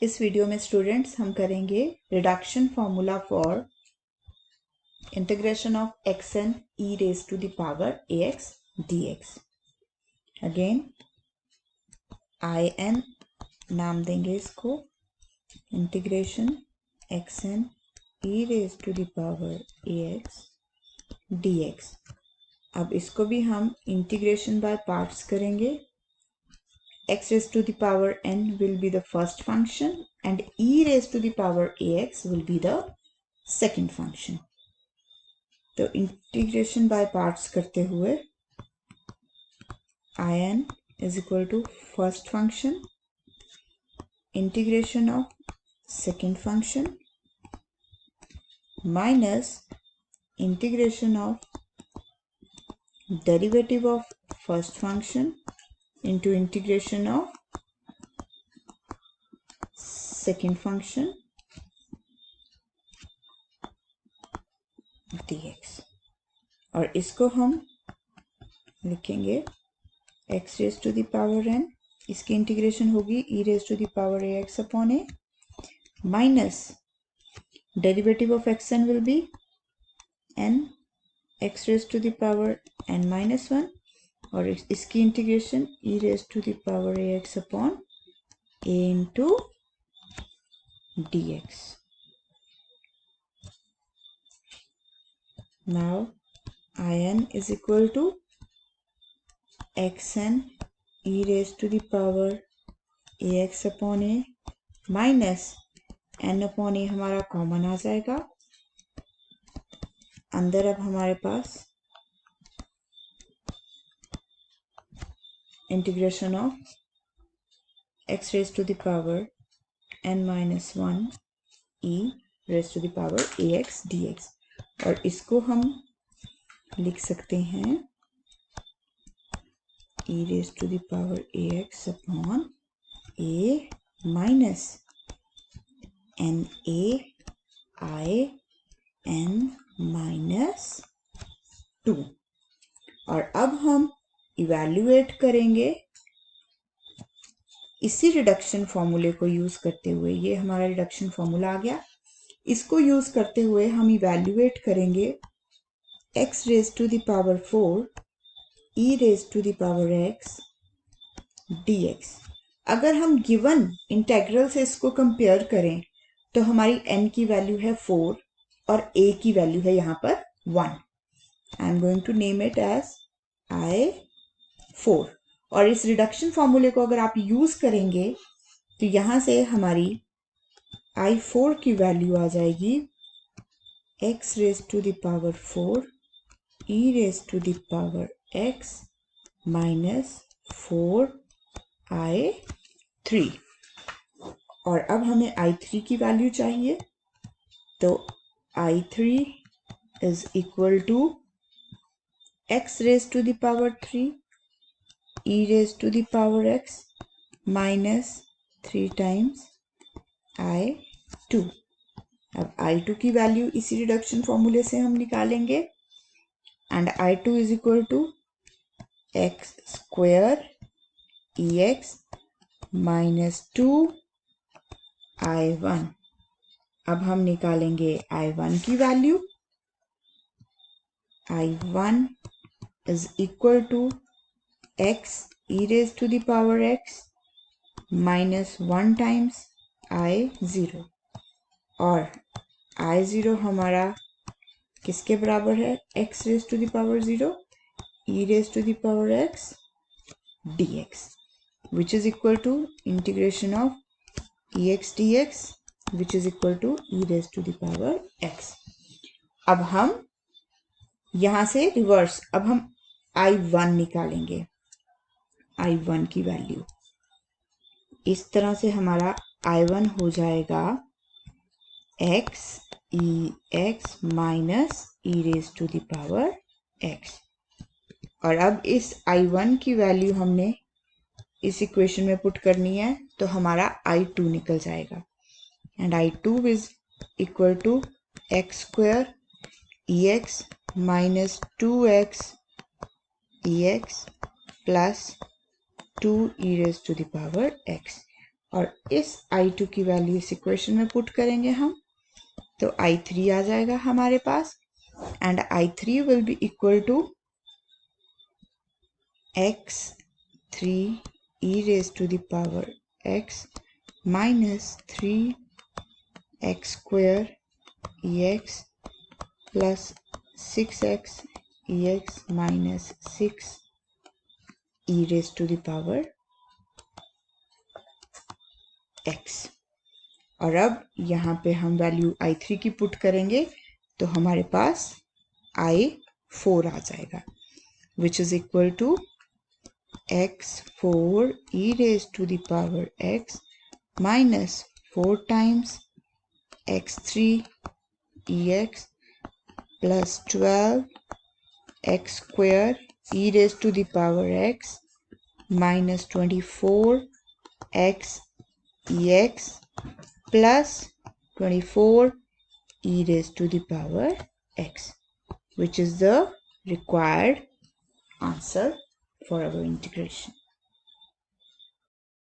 इस वीडियो में स्टूडेंट्स हम करेंगे reduction formula for integration of x n e raise to the power a x d x. Again I n नाम देंगे इसको, integration x n e raise to the power a x d x. अब इसको भी हम integration by parts करेंगे। x raised to the power n will be the first function and e raised to the power ax will be the second function. तो integration by parts करते हुए in is equal to first function integration of second function minus integration of derivative of first function into integration of second function dx। और इसको हम लिखेंगे x raise to the power n, इसकी integration होगी e raise to the power ax upon a minus derivative of xn will be n x raise to the power n minus 1 और इसकी integration e raise to the power ax upon a into dx। Now in is equal to xn e raised to the power ax upon a minus n upon a हमारा common आ जाएगा। अंदर अब हमारे पास integration of x raised to the power n minus 1 e raised to the power ax dx। और इसको हम लिख सकते हैं e raised to the power ax upon a minus n a I n minus 2। और अब हम इवैल्यूएट करेंगे इसी रिडक्शन फॉर्मूले को यूज करते हुए। ये हमारा रिडक्शन फॉर्मूला आ गया। इसको यूज करते हुए हम इवैल्यूएट करेंगे x raise to the power 4 e raise to the power x dx। अगर हम गिवन इंटेग्रल से इसको कंपेयर करें तो हमारी n की वैल्यू है 4 और a की वैल्यू है यहाँ पर 1। I am going to name it as I4। और इस रिडक्शन फॉर्मूले को अगर आप यूज करेंगे तो यहाँ से हमारी I4 की वैल्यू आ जाएगी x raise to the power 4 e raise to the power x minus 4 I3। और अब हमें I3 की वैल्यू चाहिए तो I3 is equal to x raise to the power 3 e raise to the power x minus 3 times I2। अब I2 की value इसी reduction फॉर्मूले से हम निकालेंगे and I2 is equal to x square ex minus 2 I1। अब हम निकालेंगे I1 की value. I1 is equal to x e raise to the power x minus 1 times I0। और I0 हमारा किसके बराबर है? x raise to the power 0 e raise to the power x dx which is equal to integration of ex dx which is equal to e raised to the power x। अब हम यहां से reverse, अब हम I1 निकालेंगे। I1 की value इस तरह से हमारा I1 हो जाएगा x e x minus e raise to the power x। और अब इस I1 की वैल्यू हमने इस इक्वेशन में पुट करनी है तो हमारा I2 निकल जाएगा and I2 is equal to x square ex minus 2x ex plus 2 e raise to the power x। और इस I2 की वैल्यू इस इक्वेशन में पुट करेंगे हम, तो I3 आ जाएगा हमारे पास, and I3 will be equal to x3 e raised to the power x minus 3x square ex plus 6x ex minus 6 e raised to the power x। और अब यहाँ पे हम वैल्यू I3 की पुट करेंगे तो हमारे पास I4 आ जाएगा, which is equal to x4 e raised to the power x minus 4 times x3 ex plus 12 x square e raised to the power x minus 24 x ex plus 24 e raised to the power x, which is the required answer for our integration.